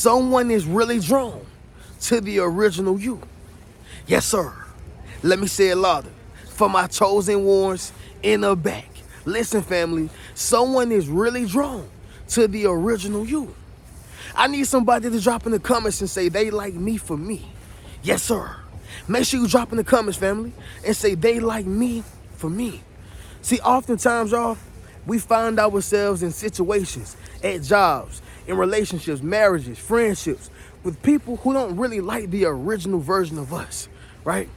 someone is really drawn to the original you. Yes, sir. Let me say it louder. For my chosen ones in the back. Listen, family, someone is really drawn to the original you. I need somebody to drop in the comments and say they like me for me. Yes, sir. Make sure you drop in the comments, family, and say they like me for me. See, oftentimes, y'all, we find ourselves in situations, at jobs, in relationships, marriages, friendships, with people who don't really like the original version of us, right?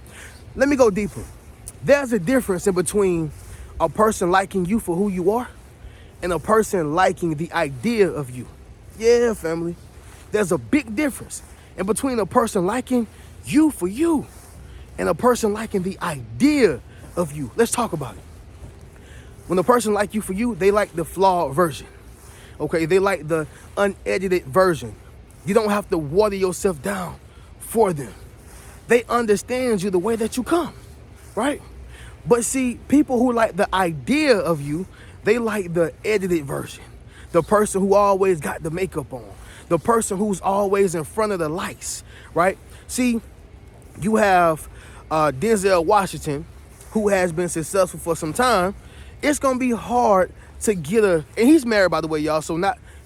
Let me go deeper. There's a difference in between a person liking you for who you are and a person liking the idea of you. Yeah, family. There's a big difference in between a person liking you for you and a person liking the idea of you. Let's talk about it. When a person like you for you, they like the flawed version. Okay, they like the unedited version. You don't have to water yourself down for them. They understand you the way that you come, right? But see, people who like the idea of you, they like the edited version. The person who always got the makeup on. The person who's always in front of the lights, right? See, you have Denzel Washington, who has been successful for some time. It's going to be hard to get and he's married, by the way, y'all, so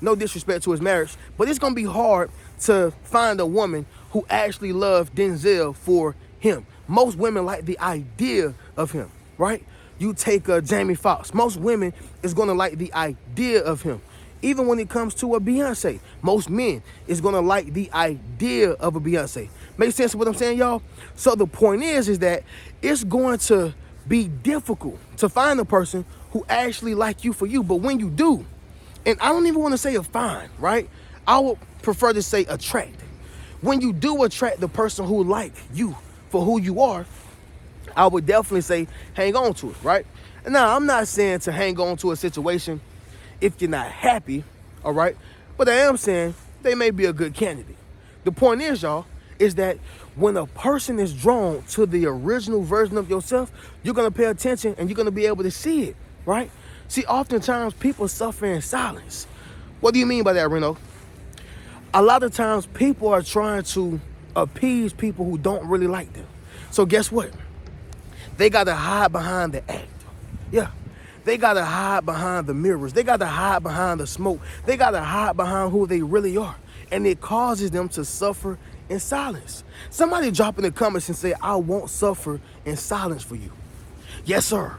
no disrespect to his marriage, but it's going to be hard to find a woman who actually loves Denzel for him. Most women like the idea of him, right? You take Jamie Foxx. Most women is going to like the idea of him. Even when it comes to a Beyonce, most men is going to like the idea of a Beyonce. Make sense of what I'm saying, y'all? So the point is that it's going to be difficult to find a person who actually like you for you. But when you do, and I don't even want to say find, right? I would prefer to say attract. When you do attract the person who like you for who you are, I would definitely say hang on to it, right? And now, I'm not saying to hang on to a situation if you're not happy, all right? But I am saying they may be a good candidate. The point is, y'all, is that when a person is drawn to the original version of yourself, you're going to pay attention and you're going to be able to see it, right? See, oftentimes people suffer in silence. What do you mean by that, Reno? A lot of times people are trying to appease people who don't really like them. So guess what? They got to hide behind the act. Yeah. They got to hide behind the mirrors. They got to hide behind the smoke. They got to hide behind who they really are. And it causes them to suffer in silence. Somebody drop in the comments and say, I won't suffer in silence for you. Yes, sir.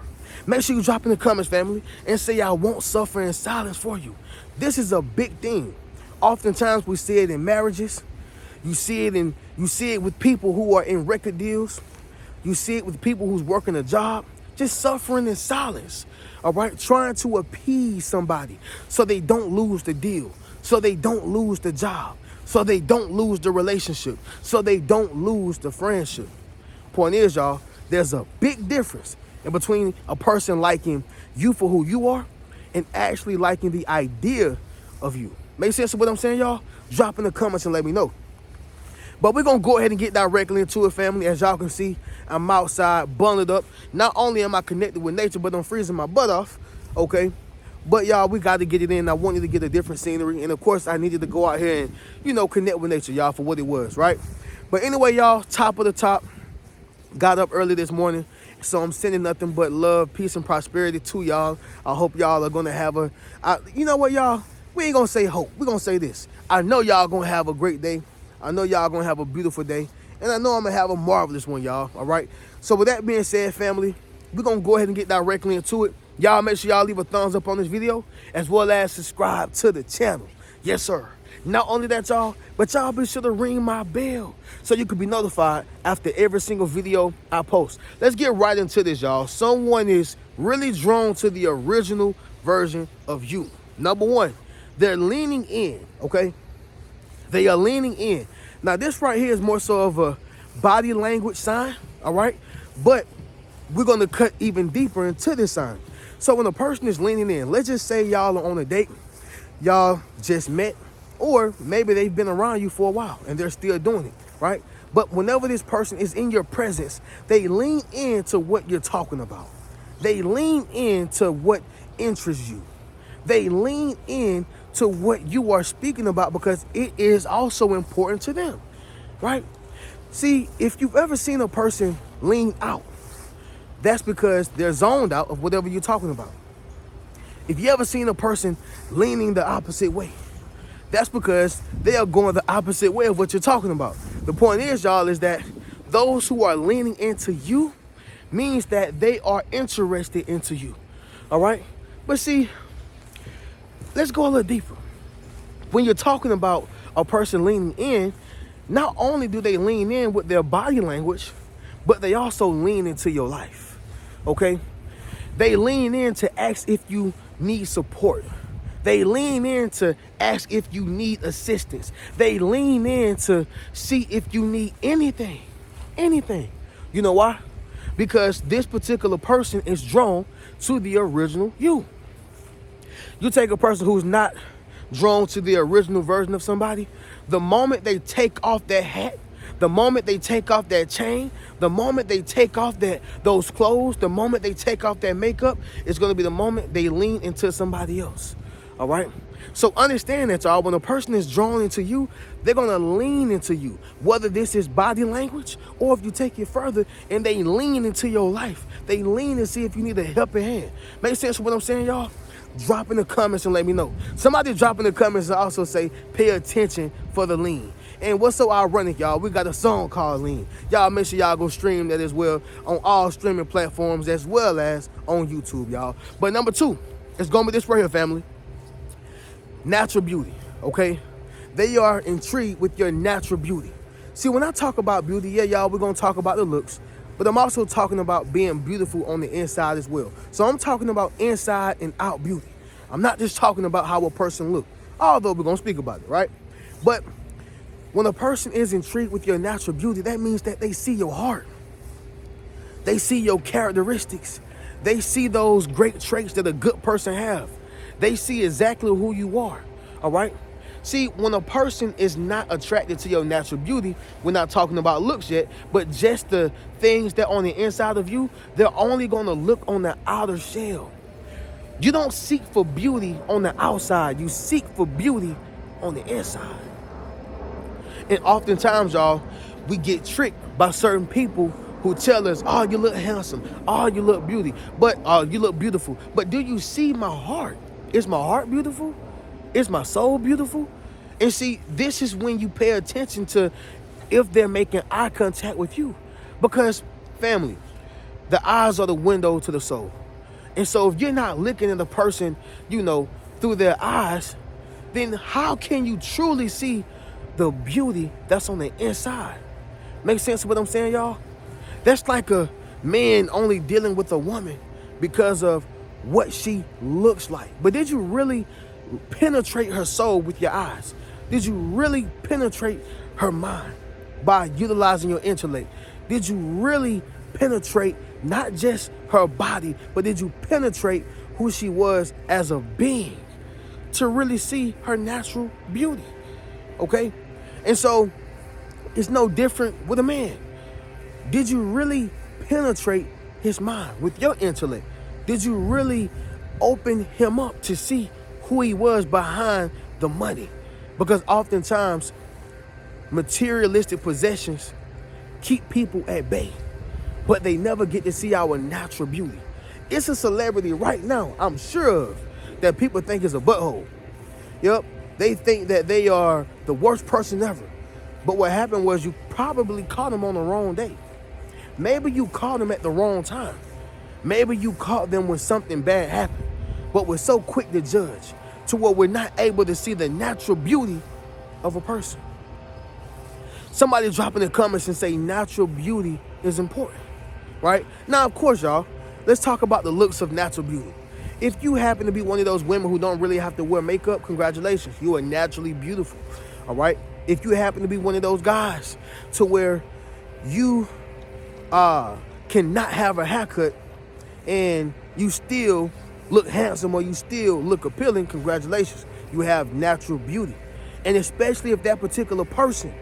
Make sure you drop in the comments, family, and say, I won't suffer in silence for you. This is a big thing. Oftentimes we see it in marriages. You see it with people who are in record deals. You see it with people who's working a job, just suffering in silence. All right, trying to appease somebody so they don't lose the deal, so they don't lose the job, so they don't lose the relationship, so they don't lose the friendship. Point is, y'all, there's a big difference in between a person liking you for who you are and actually liking the idea of you. Make sense of what I'm saying, y'all? Drop in the comments and let me know. But we're going to go ahead and get directly into it, family. As y'all can see, I'm outside, bundled up. Not only am I connected with nature, but I'm freezing my butt off, okay? But, y'all, we got to get it in. I wanted to get a different scenery. And, of course, I needed to go out here and, connect with nature, y'all, for what it was, right? But anyway, y'all, top of the top, got up early this morning. So I'm sending nothing but love, peace, and prosperity to y'all. I hope y'all are going to have you know what, y'all? We ain't going to say hope. We're going to say this. I know y'all going to have a great day. I know y'all going to have a beautiful day. And I know I'm going to have a marvelous one, y'all. All right? So with that being said, family, we're going to go ahead and get directly into it. Y'all make sure y'all leave a thumbs up on this video as well as subscribe to the channel. Yes, sir. Not only that, y'all, but y'all be sure to ring my bell so you can be notified after every single video I post. Let's get right into this, y'all. Someone is really drawn to the original version of you. Number one, they're leaning in, okay? They are leaning in. Now, this right here is more so of a body language sign, all right? But we're going to cut even deeper into this sign. So when a person is leaning in, let's just say y'all are on a date, y'all just met, or maybe they've been around you for a while and they're still doing it, right? But whenever this person is in your presence, they lean into what you're talking about. They lean into what interests you. They lean in to what you are speaking about because it is also important to them, right? See, if you've ever seen a person lean out, that's because they're zoned out of whatever you're talking about. If you ever seen a person leaning the opposite way, that's because they are going the opposite way of what you're talking about. The point is, y'all, is that those who are leaning into you means that they are interested into you, all right? But see, let's go a little deeper. When you're talking about a person leaning in, not only do they lean in with their body language, but they also lean into your life, okay? They lean in to ask if you need support. They lean in to ask if you need assistance. They lean in to see if you need anything. You know why? Because this particular person is drawn to the original you. You take a person who's not drawn to the original version of somebody, the moment they take off that hat, the moment they take off that chain, the moment they take off those clothes, the moment they take off that makeup, it's going to be the moment they lean into somebody else. All right? So understand that, y'all. When a person is drawn into you, they're going to lean into you. Whether this is body language or if you take it further and they lean into your life. They lean to see if you need a helping hand. Make sense of what I'm saying, y'all? Drop in the comments and let me know. Somebody drop in the comments and also say, pay attention for the lean. And what's so ironic, y'all, we got a song called Lean. Y'all make sure y'all go stream that as well on all streaming platforms as well as on YouTube, y'all. But number 2, it's going to be this right here, family. Natural beauty, okay? They are intrigued with your natural beauty. See, when I talk about beauty, yeah, y'all, we're going to talk about the looks, but I'm also talking about being beautiful on the inside as well. So I'm talking about inside and out beauty. I'm not just talking about how a person looks, although we're going to speak about it, right? But when a person is intrigued with your natural beauty, that means that they see your heart. They see your characteristics. They see those great traits that a good person have. They see exactly who you are, all right? See, when a person is not attracted to your natural beauty, we're not talking about looks yet, but just the things that on the inside of you, they're only going to look on the outer shell. You don't seek for beauty on the outside. You seek for beauty on the inside. And oftentimes, y'all, we get tricked by certain people who tell us, oh, you look handsome. Oh, you look beauty. But you look beautiful. But do you see my heart? Is my heart beautiful? Is my soul beautiful? And see, this is when you pay attention to if they're making eye contact with you. Because, family, the eyes are the window to the soul. And so if you're not looking at a person, through their eyes, then how can you truly see the beauty that's on the inside? Make sense of what I'm saying, y'all? That's like a man only dealing with a woman because of what she looks like. But did you really penetrate her soul with your eyes? Did you really penetrate her mind by utilizing your intellect? Did you really penetrate not just her body, but did you penetrate who she was as a being to really see her natural beauty? Okay? And so it's no different with a man. Did you really penetrate his mind with your intellect? Did you really open him up to see who he was behind the money? Because oftentimes materialistic possessions keep people at bay, but they never get to see our natural beauty. It's a celebrity right now, I'm sure of, that people think is a butthole. Yep, they think that they are the worst person ever. But what happened was you probably caught them on the wrong day. Maybe you caught them at the wrong time. Maybe you caught them when something bad happened. But we're so quick to judge to where we're not able to see the natural beauty of a person. Somebody drop in the comments and say natural beauty is important, right? Now, of course, y'all, let's talk about the looks of natural beauty. If you happen to be one of those women who don't really have to wear makeup, congratulations. You are naturally beautiful, all right? If you happen to be one of those guys to where you cannot have a haircut and you still look handsome or you still look appealing, congratulations. You have natural beauty. And especially if that particular person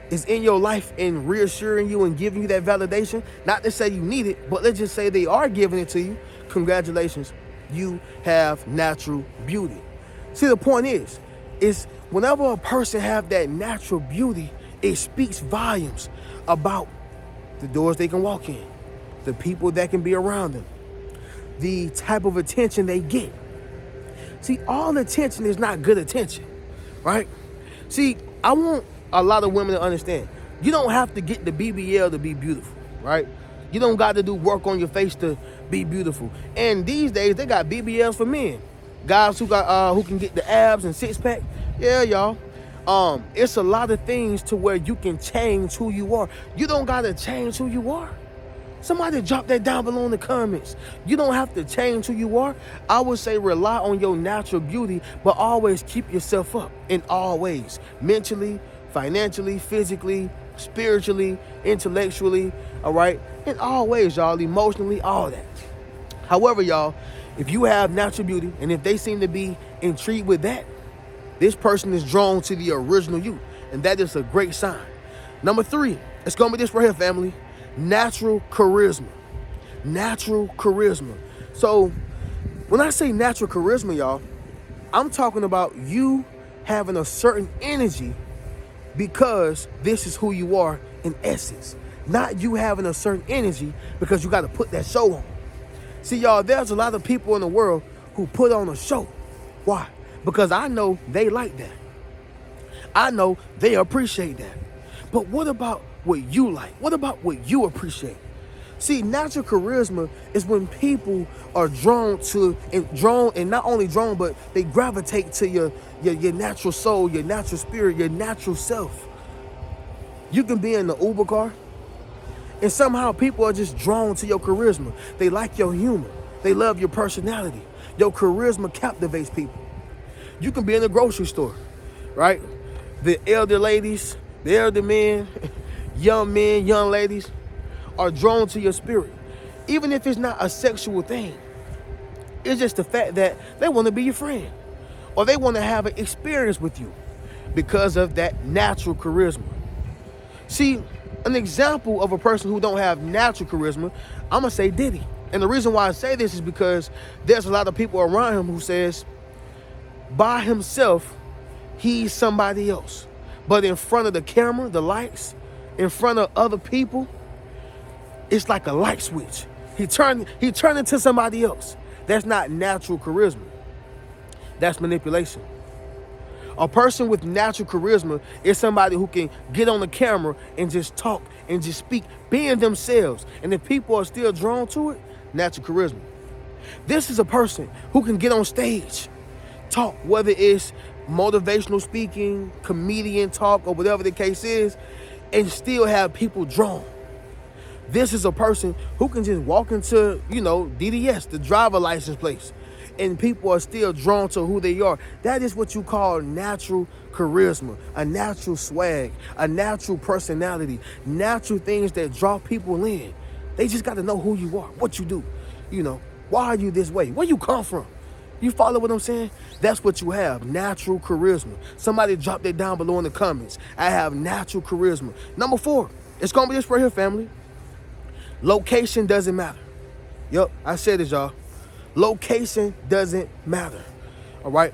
is in your life and reassuring you and giving you that validation, not to say you need it, but let's just say they are giving it to you, congratulations. You have natural beauty. See, the point is whenever a person have that natural beauty, it speaks volumes about the doors they can walk in, the people that can be around them, the type of attention they get. See, all attention is not good attention, right? See, I want a lot of women to understand, you don't have to get the BBL to be beautiful, right? You don't got to do work on your face to be beautiful. And these days, they got BBLs for men. Guys who can get the abs and six pack. Yeah, y'all. It's a lot of things to where you can change who you are. You don't got to change who you are. Somebody drop that down below in the comments. You don't have to change who you are. I would say rely on your natural beauty, but always keep yourself up in all ways. Mentally, financially, physically, spiritually, intellectually, all right? In all ways, y'all, emotionally, all that. However, y'all, if you have natural beauty and if they seem to be intrigued with that, this person is drawn to the original you, and that is a great sign. Number 3, it's going to be this right here, family. Natural charisma. Natural charisma. So when I say natural charisma, y'all, I'm talking about you having a certain energy because this is who you are in essence. Not you having a certain energy because you got to put that show on. See, y'all, there's a lot of people in the world who put on a show. Why? Because I know they like that. I know they appreciate that. But what about what you like? What about what you appreciate? See, natural charisma is when people are drawn and not only drawn, but they gravitate to your natural soul, your natural spirit, your natural self. You can be in the Uber car, and somehow people are just drawn to your charisma. They like your humor. They love your personality. Your charisma captivates people. You can be in the grocery store, right? The elder ladies, the elder men, young ladies are drawn to your spirit. Even if it's not a sexual thing. It's just the fact that they want to be your friend. Or they want to have an experience with you because of that natural charisma. See, an example of a person who don't have natural charisma, I'm going to say Diddy. And the reason why I say this is because there's a lot of people around him who says, by himself, he's somebody else. But in front of the camera, the lights, in front of other people, it's like a light switch. He turned into somebody else. That's not natural charisma. That's manipulation. A person with natural charisma is somebody who can get on the camera and just talk and just speak, being themselves. And if people are still drawn to it, natural charisma. This is a person who can get on stage, talk, whether it's motivational speaking, comedian talk, or whatever the case is, and still have people drawn. This is a person who can just walk into, DDS, the driver license place, and people are still drawn to who they are. That is what you call natural charisma, a natural swag, a natural personality, natural things that draw people in. They just got to know who you are, what you do. Why are you this way? Where you come from? You follow what I'm saying? That's what you have, natural charisma. Somebody drop that down below in the comments. I have natural charisma. Number 4, it's going to be this right here, family. Location doesn't matter. Yep, I said it, y'all. Location doesn't matter. All right?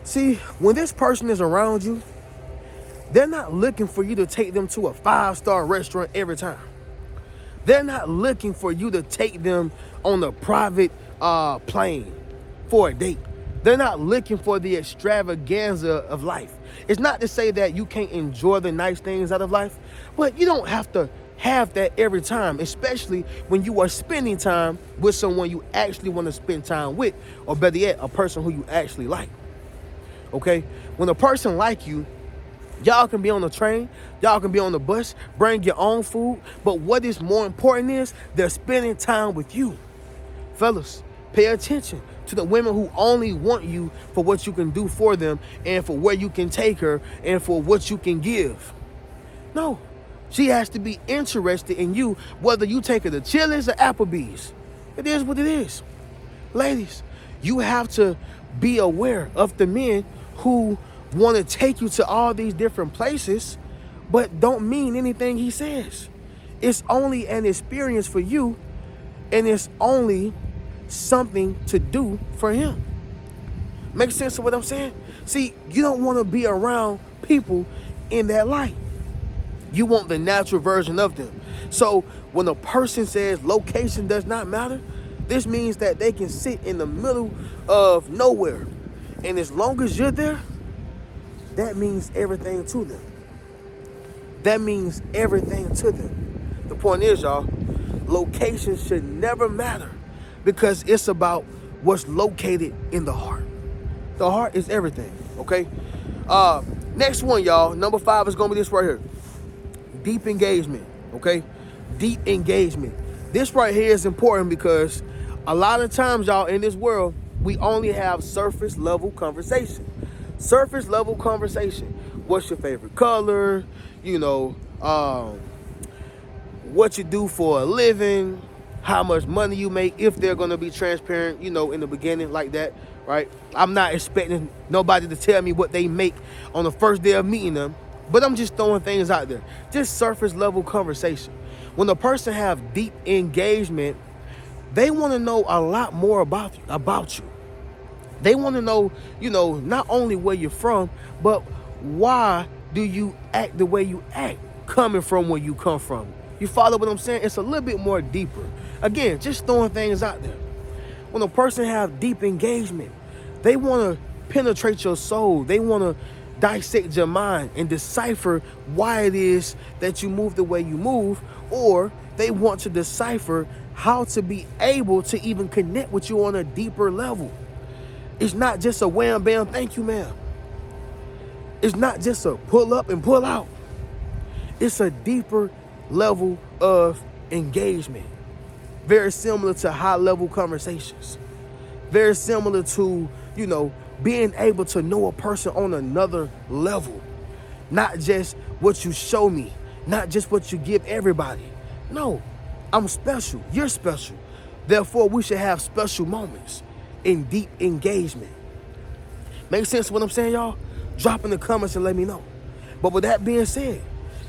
See, when this person is around you, they're not looking for you to take them to a 5-star restaurant every time. They're not looking for you to take them on a private plane for a date. They're not looking for the extravaganza of life. It's not to say that you can't enjoy the nice things out of life, but you don't have to have that every time, especially when you are spending time with someone you actually want to spend time with, or better yet, a person who you actually like. Okay? When a person like you, y'all can be on the train, y'all can be on the bus, bring your own food, but what is more important is they're spending time with you. Fellas, pay attention to the women who only want you for what you can do for them and for where you can take her and for what you can give. No, she has to be interested in you, whether you take her to Chili's or Applebee's. It is what it is. Ladies, you have to be aware of the men who want to take you to all these different places, but don't mean anything he says. It's only an experience for you, and it's only something to do for him. Make sense of what I'm saying? See, you don't want to be around people in that light. You want the natural version of them. So when a person says location does not matter, this means that they can sit in the middle of nowhere. And as long as you're there, that means everything to them. That means everything to them. The point is, y'all, location should never matter because it's about what's located in the heart. The heart is everything, okay? Next one, y'all. Number 5 is going to be this right here. Deep engagement, okay? Deep engagement. This right here is important because a lot of times, y'all, in this world, we only have surface level conversation. Surface level conversation. What's your favorite color? You know, what you do for a living, how much money you make, if they're going to be transparent, you know, in the beginning like that, right? I'm not expecting nobody to tell me what they make on the first day of meeting them, but I'm just throwing things out there. Just surface level conversation. When a person have deep engagement, they want to know a lot more about you. They want to know, you know, not only where you're from, but why do you act the way you act, coming from where you come from. You follow what I'm saying? It's a little bit more deeper. Again, just throwing things out there. When a person have deep engagement, they want to penetrate your soul. They want to dissect your mind and decipher why it is that you move the way you move, or they want to decipher how to be able to even connect with you on a deeper level. It's not just a wham, bam, thank you, ma'am. It's not just a pull up and pull out. It's a deeper level of engagement. Very similar to high level conversations. Very similar to, you know, being able to know a person on another level. Not just what you show me. Not just what you give everybody. No, I'm special. You're special. Therefore, we should have special moments in deep engagement. Make sense of what I'm saying, y'all? Drop in the comments and let me know. But with that being said,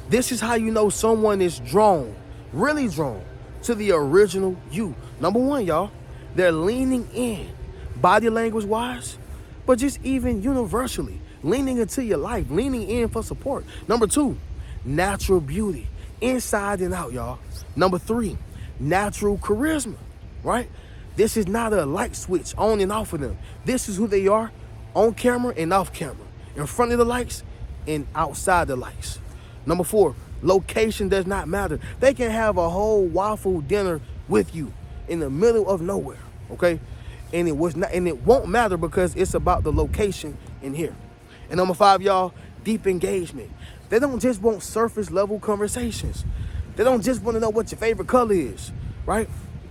this is how you know someone is drawn, really drawn, to the original you. Number 1, y'all, they're leaning in, body language wise, but just even universally, leaning into your life, leaning in for support. Number 2, natural beauty, inside and out, y'all. Number 3, natural charisma, right? This is not a light switch on and off of them. This is who they are on camera and off camera, in front of the lights and outside the lights. Number 4, location does not matter. They can have a whole waffle dinner with you in the middle of nowhere, okay? And it won't matter because it's about the location in here. And number 5, y'all, deep engagement. They don't just want surface level conversations. They don't just want to know what your favorite color is, right?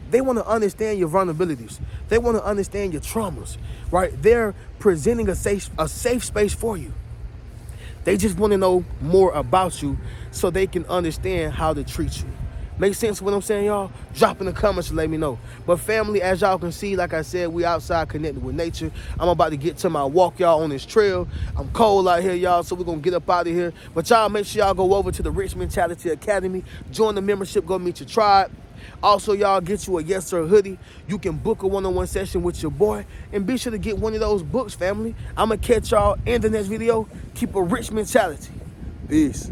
They want to understand your vulnerabilities. They want to understand your traumas, right? They're presenting a safe space for you. They just want to know more about you so they can understand how to treat you. Make sense what I'm saying, y'all? Drop in the comments and let me know. But family, as y'all can see, like I said, we outside connected with nature. I'm about to get to my walk, y'all, on this trail. I'm cold out here, y'all, so we're going to get up out of here. But y'all, make sure y'all go over to the Rich Mentality Academy. Join the membership. Go meet your tribe. Also, y'all, get you a Yes Sir hoodie. You can book a one-on-one session with your boy. And be sure to get one of those books, family. I'm going to catch y'all in the next video. Keep a rich mentality. Peace.